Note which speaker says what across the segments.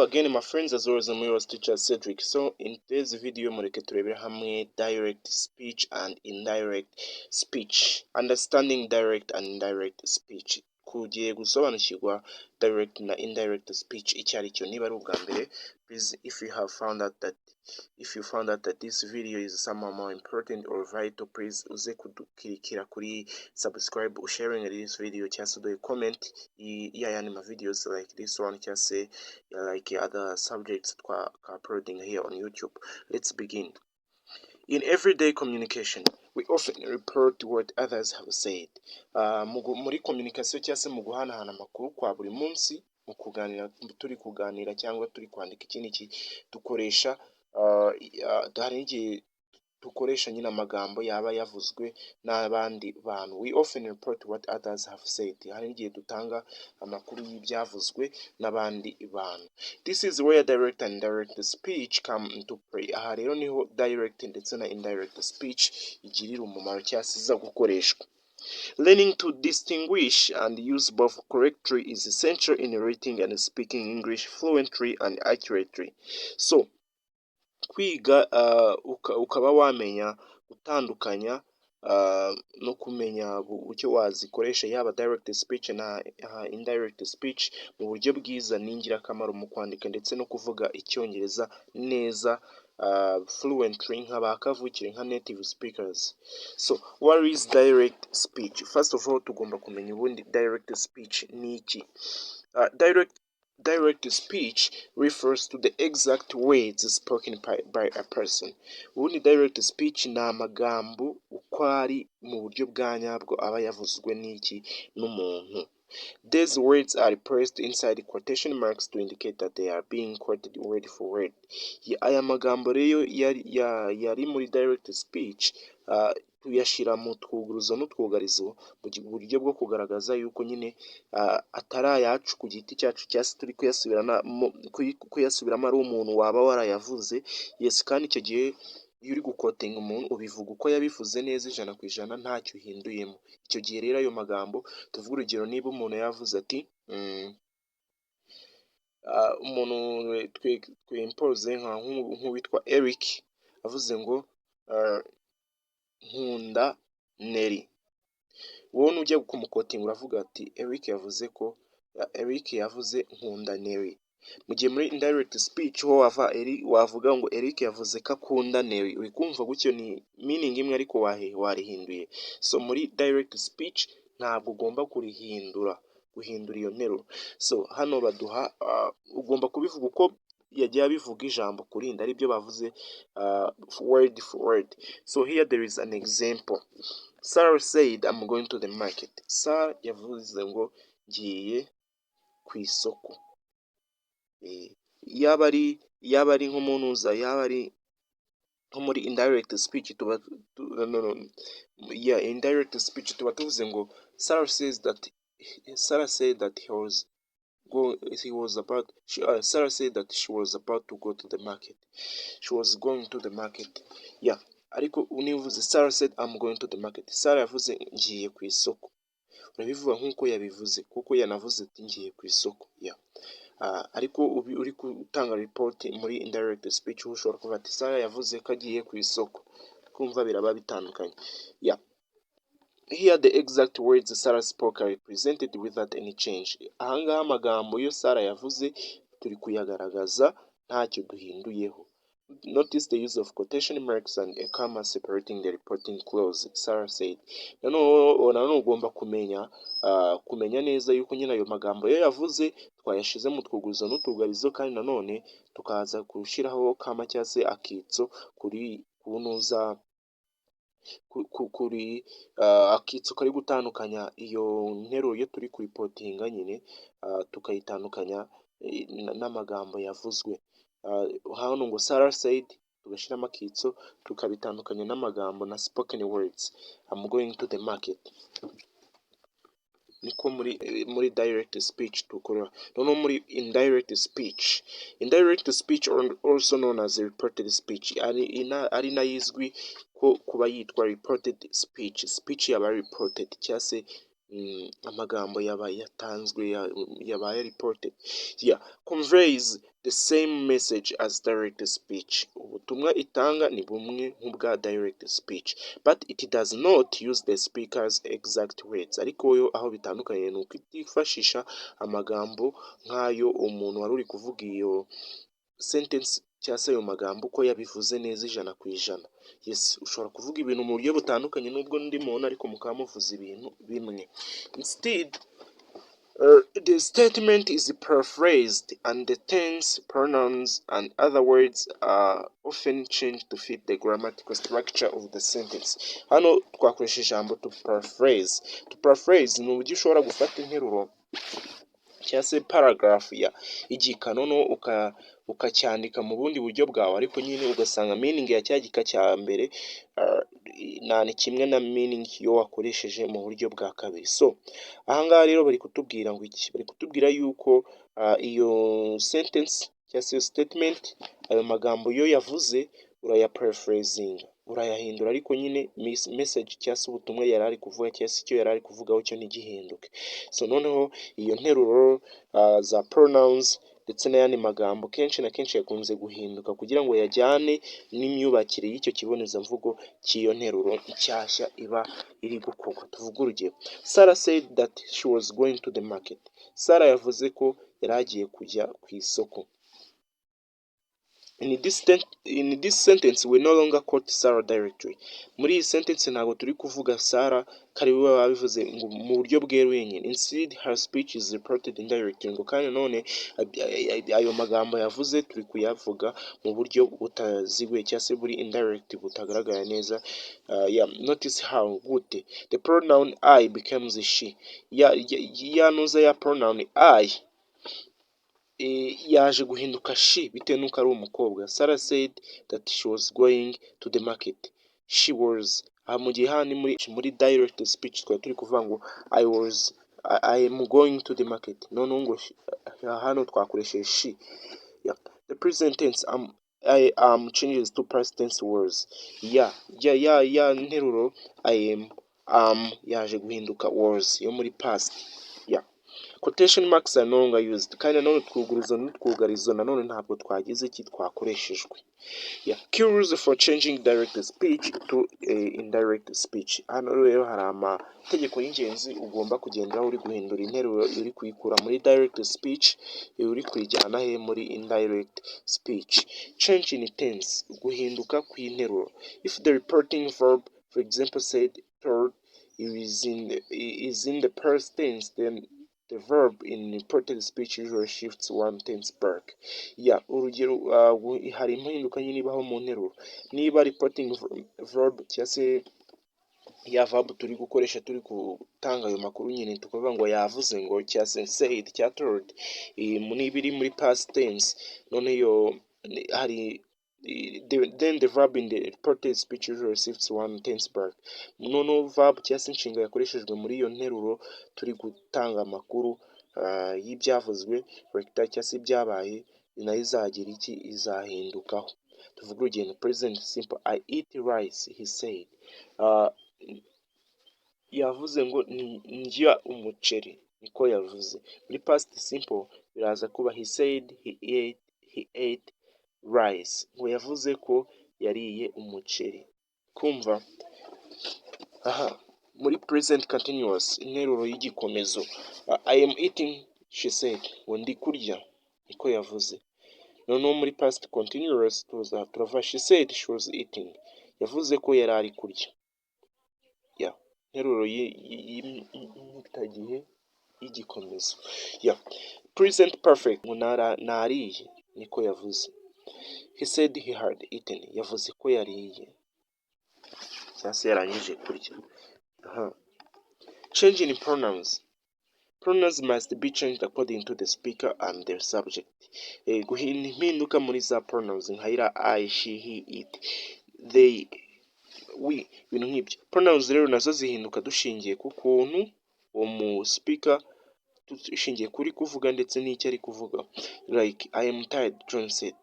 Speaker 1: again my friends, as always I'm your teacher Cedric. So in today's video mureke turebera hamwe direct speech and indirect speech, understanding direct and indirect speech. Kugiye gusobanukirwa direct na indirect speech icyo ari cyo. Niba ari ubwa mbere, please if you found out that this video is somehow more important or vital, please uze kudukirikira kuri subscribe, sharing this video, cyangwa se uduhe comment y'ayandi ma videos like this one, cyangwa se like other subjects uploading here on YouTube. Let's begin. In everyday communication, we often report what others have said. Muri communication cyangwa se mu guhanahana amakuru kwa buri munsi, mu kuganira, turi kuganira cyangwa turi kwandika iki dukoresha hari igihe dukoresha nyine amagambo yaba yavuzwe n'abandi bantu. We often report what others have said. Hari igihe dutanga amakuru y'ibyavuzwe n'abandi bantu. This is where direct and indirect speech come into play. Aha rero niho direct ndetse na indirect speech igirira umumaro cyangwa se iza gukoreshwa. Learning to distinguish and use both correctly is essential in writing and speaking English fluently and accurately. So kwiga ukaba wamenya gutandukanya no kumenya uburyo wazikoresha yaba direct speech na indirect speech mu buryo bwiza ni ingirakamaro mu kwandika ndetse no kuvuga icyongereza neza fluently nk'abakavukire nka native speakers. So what is direct speech? First of all, tugomba kumenya ubundi direct speech ni iki. Direct speech refers to the exact words spoken by a person. Ubundi direct speech ni amagambo uko ari mu buryo bwa nyabwo aba yavuzwe n'iki n'umuntu. These words are placed inside quotation marks to indicate that they are being quoted word for word. Aya magambo rero yari muri direct speech tuyashyira mu twuguruzo n'utwugarizo mu buryo bwo kugaragaza yuko nyine atari ayacu ku giti cyacu cyangwa se turi kuyasubiramo ari umuntu waba warayavuze. Yes, kandi icyo gihe iyo uri gukotinga umuntu ubivuga uko yabivuze neza 100% ntacyo uhinduyemo. Icyo gihe rero ayo magambo tuvuga urugero, niba umuntu yavuze ati umuntu twimpoze nk'uwitwa Eric avuze ngo nkunda Neri, wowe nujya kumukotinga uravuga ati Eric yavuze nkunda Neri. Mu gihe muri indirect speech ho wavuga ngo Eric yavuze ko akunda Neri, uri kumva gutyo ni meaning imwe ariko warihinduye. So muri direct speech ntabwo ugomba guhindura iyo nteruro. So hano baduha ugomba kubivuga uko yagiye abivuga ijambo kurinda aribyo bavuze word for word. So here there is an example. Sarah said I'm going to the market. Sarah yavuze ngo ngiye ku isoko. Yaba ari nk'umunuza, yaba ari nko muri indirect speech indirect speech tuba tuvuze ngo Sarah said that Sarah said that she was about to go to the market. She was going to the market. Yeah. Ariko univuze Sarah said I'm going to the market. Sarah yavuze ngiye ku isoko. Urabivuga nk'uko yabivuze kuko yanavuze ati ngiye ku isoko. Yeah. Ariko uri gutanga report muri indirect speech ushobora kuvuga ati Sarah yavuze ko agiye ku isoko. Kumva biraba bitandukanye. Yeah. Here the exact words Sarah spoke are represented without any change. Ahangaha amagambo yo Sarah yavuze turi kuyagaragaza ntacyo duhinduyeho. Notice the use of quotation marks and a comma separating the reporting clause. Sarah said. Nanone ugomba kumenya neza yuko nyine ayo magambo yo yavuze twayashize mu twuguruzo n'utugarizo, kandi nanone tukaza gushyiraho kama cyangwa se akitso kuri kunuza kuri akitso kari gutandukanya iyo nteruro yo turi kuripotinga nyine tukayitandukanya n'amagambo yavuzwe. Hano ngo Sarah said tugashyiramo akitso tukabitandukanya n'amagambo na spoken words. I'm going to the market. Niko muri direct speech tukora. Noneho muri indirect speech also known as reported speech ari nayizwi ko kuba yitwa reported speech yaba reported cyangwa se amagambo yabaye yatanzwe yabaye reported. Yeah, conveys the same message as direct speech. Ubutumwa itanga ni bumwe nk'ubwa direct speech, but it does not use the speaker's exact words. Ariko yo aho bitandukanye ni uko itifashisha amagambo nk'ayo umuntu wari uri kuvuga iyo sentence cyangwa se ayo magambo uko yabivuze neza ijana ku ijana. Yes, ushobora kuvuga ibintu mu buryo butandukanye n'ubwo ndi muntu ariko mukaba muvuze ibintu bimwe. Instead, the statement is paraphrased and the tense, pronouns, and other words are often changed to fit the grammatical structure of the sentence. Hano twakoresha ijambo to paraphrase. To paraphrase ni uburyo ushobora gufata interuro cyangwa se paragraph ya igika noneho ukacyandika mu bundi buryo bwawe, ariko nyine ugasanga meaning ya cya gika cya mbere ni kimwe na meaning yo wakoresheje mu buryo bwa kabiri. So ahangaha rero bari kutubwira ngo iki, bari kutubwira yuko iyo sentence cyangwa se statement, ayo magambo yo yavuze uraya paraphrasing, urayahindura ariko nyine message cyangwa se ubutumwa yari ari kuvuga cyangwa se icyo yari ari kuvugaho cyo ntigihinduke. So noneho iyo nteruro za pronouns ndetse n'ayandi magambo kenshi na kenshi yakunze guhinduka kugira ngo yajyane n'imyubakire y'icyo kibonezamvugo cy'iyo nteruro nshyashya iba iri gukorwa. Tuvuge urugero, Sarah said that she was going to the market. Sarah yavuze ko yari agiye kujya ku isoko. In this sentence we no longer quote Sarah directly. Muri iyi sentence ntabwo turi kuvuga Sarah kari we wabivuze ngo mu buryo bweruye nyine. Instead her speech is reported indirectly, ngo kandi none ayo magambo yavuze turi kuyavuga mu buryo butaziguye cyangwa se buri indirect butagaragara neza. Notice how gute the pronoun I becomes she. Yanuza ya pronoun I yaje guhinduka she bitewe n'uko ari umukobwa. Sarah said that she was going to the market. She was, mu gihe hano muri direct speech twari turi kuvuga ngo I am going to the market, noneho ngo hano twakoresheje she. The present tense I am changes to past tense words. Nteruro I am yaje guhinduka was yo muri past. Quotation marks are no longer used, kandi nanone twuguruzo n'utwugarizo nanone ntabwo twagize iki twakoreshejwe. Key rules for changing direct speech to indirect speech. Hano rero hari amategeko y'ingenzi ugomba kugenderaho uri guhindura interuro uri kuyikura muri direct speech uri kuyijyana he muri indirect speech. Change in tense, guhinduka kw'interuro. If the reporting verb, for example, said told, is in the past tense, then the verb in reported speech usually shifts one tense back. Urugero, hari impinduka nyine ibaho mu nteruro. Niba reporting verb cyangwa se ya verb turi gukoresha turi gutanga ayo makuru nyine tukavuga ngo yavuze ngo cyangwa se said cyangwa told, niba iri muri past tense none yo hari then the verb in the reported speech usually shifts one tense back. Noneho verb cyangwa se inshinga yakoreshejwe muri iyo nteruro turi gutanga amakuru y'ibyavuzwe recta cyangwa se ibyabaye nayo izagira iki izahindukaho. Tuvuga urugendo present simple I eat rice he said. Yavuze ngo ndya umuceri, niko yavuze. Muri past simple biraza kuba he said he ate rice, ngo yavuze ko yariye umuceri. Kumva muri present continuous interuro y'igikomezo I am eating she said, ngo ndi kurya, niko yavuze. Noneho muri past continuous turava she said she was eating, yavuze ko yari ari kurya. Interuro y'imitagihe y'igikomezo. Present perfect, ngo nariye, niko yavuze. He said he had eaten, yavuze ko yariye cyangwa se yarangije kurya. Change in pronouns. Pronouns must be changed according to the speaker and the subject. Impinduka muri za pronouns nka ira I, she, he, it, they, we, ibintu nk'ibyo. Pronouns rero nazo zihinduka dushingiye ku kuntu uwo mu speaker dushingiye kuri kuvuga ndetse n'icyo ari kuvuga. Like I am tired, John said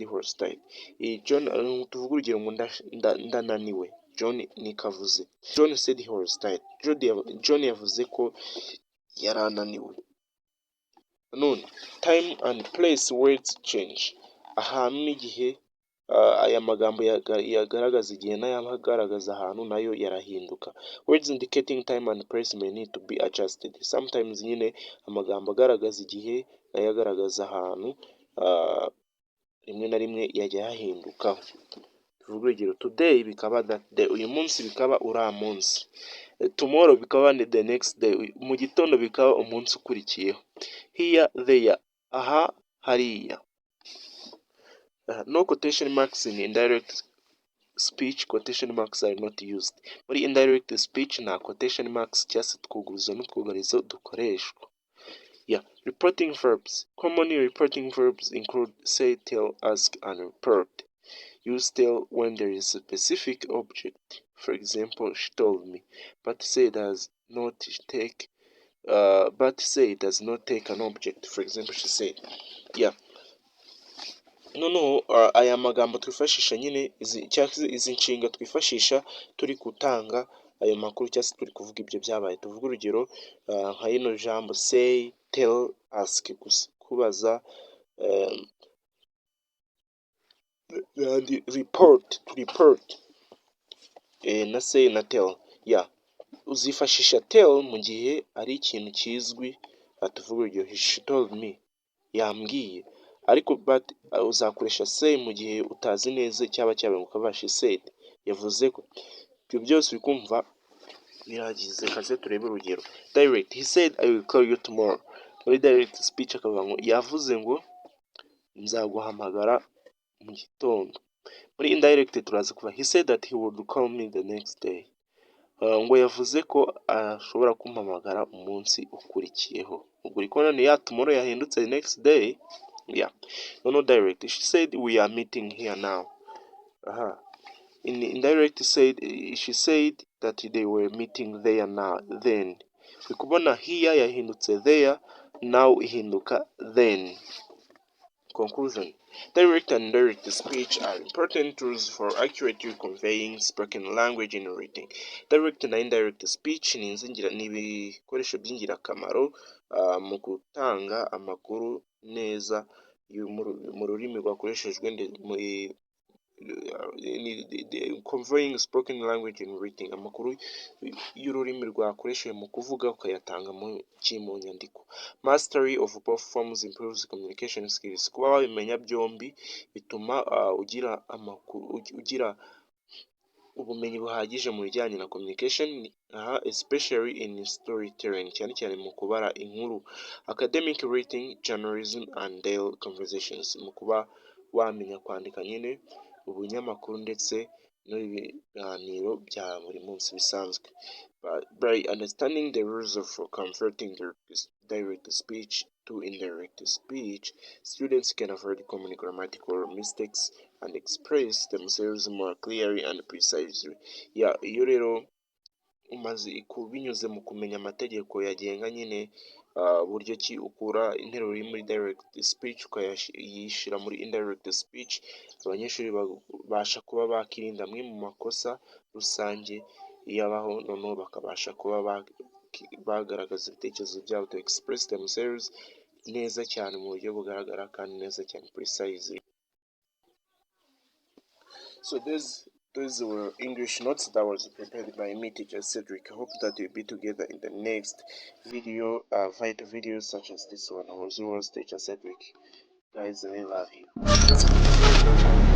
Speaker 1: he was tired. John, tuvuga urugero ngo ndananiwe, John nikavuze. John said he was tired. John yavuze ko yarananiwe. none time and place words change, ahantu n'igihe aya magambo yagaragaza igihe n'ayagaragaza ahantu nayo yarahinduka. Words indicating time and place may need to be adjusted. Sometimes nyine amagambo agaragaza igihe n'ayagaragaza ahantu rimwe na rimwe yajya yahinduka. Tuvuge urugero today bikaba that day, uyu munsi bikaba uriya munsi, tomorrow bikaba ni the next day, mu gitondo bikaba umunsi ukurikiyeho. Here, there, aha, hariya. No quotation marks in indirect speech. Quotation marks are not used. Muri indirect speech nta quotation marks cyangwa se twuguruzo n'utwugarizo dukoreshwa. Yeah. Reporting verbs. Commonly reporting verbs include say, tell, ask, and report. Use tell when there is a specific object. For example, she told me. But say does not take an object. For example, she said. Yeah. Noneho aya magambo twifashisha nyine izi nshinga twifashisha turi gutanga ayo makuru cyangwa se turi kuvuga ibyo byabaye. Tuvuga urugero nka ino jambo say, tell, ask, kubaza, report, to report, na say na tell. Yeah. Uzifashisha tell mu gihe ari ikintu kizwi, tuvuga urugero she told me, yambwiye. Ariko but uzakoresha say mu gihe utazi neza cyaba cyabaye ukaba she said, yavuze ko. Ibyo byose bikumva biragize. Kaze turebe urugero. Direct, he said I will call you tomorrow. Muri direct speech akavuga ngo yavuze ngo nzaguhamagara mu gitondo. Muri indirect turaza kuva he said that he would call me the next day. Ngo yavuze ko ashobora kumpamagara umunsi ukurikiyeho. Ubwo uri kubona ni ya tomorrow yahindutse the next day. Yeah. No direct. She said we are meeting here now. In indirect she said that they were meeting there now. Then. Uri kubona here yahindutse there, now ihinduka then. Conclusion. Direct and indirect speech are important tools for accurately conveying spoken language in writing. Direct na indirect speech ni ibikoresho by'ingirakamaro mu gutanga amakuru neza mu rurimi rwakoreshejwe conveying spoken language in writing, amakuru y'ururimi rwakoreshejwe mu kuvuga ukayatanga mu nyandiko. Mastery of both forms improves communication skills. Kuba wabimenya byombi bituma ugira ubumenyi buhagije mu bijyanye na communication, especially in storytelling, cyane cyane mu kubara inkuru. Academic writing, journalism and daily conversations, mu kuba wamenya kwandika nyine ubunyamakuru ndetse n'ibiganiro bya buri munsi bisanzwe. By understanding the rules of converting direct speech to indirect speech, students can avoid common grammatical mistakes and express themselves more clearly and precisely. Iyo rero umaze binyuze mu kumenya amategeko yagenga nyine buryo ki ukura interuro iri muri direct speech ukayishyira muri indirect speech, abanyeshuri babasha kuba bakirinda amwe mu makosa rusange yabaho, noneho bakabasha kuba bagaragaza ibitekerezo byabo to express themselves neza cyane mu buryo bugaragara kandi neza cyane precisely. So those were English notes that was prepared by me, teacher Cedric. I hope that we'll be together in the next video, vital videos such as this one. I was yours, teacher Cedric. Guys, I love you.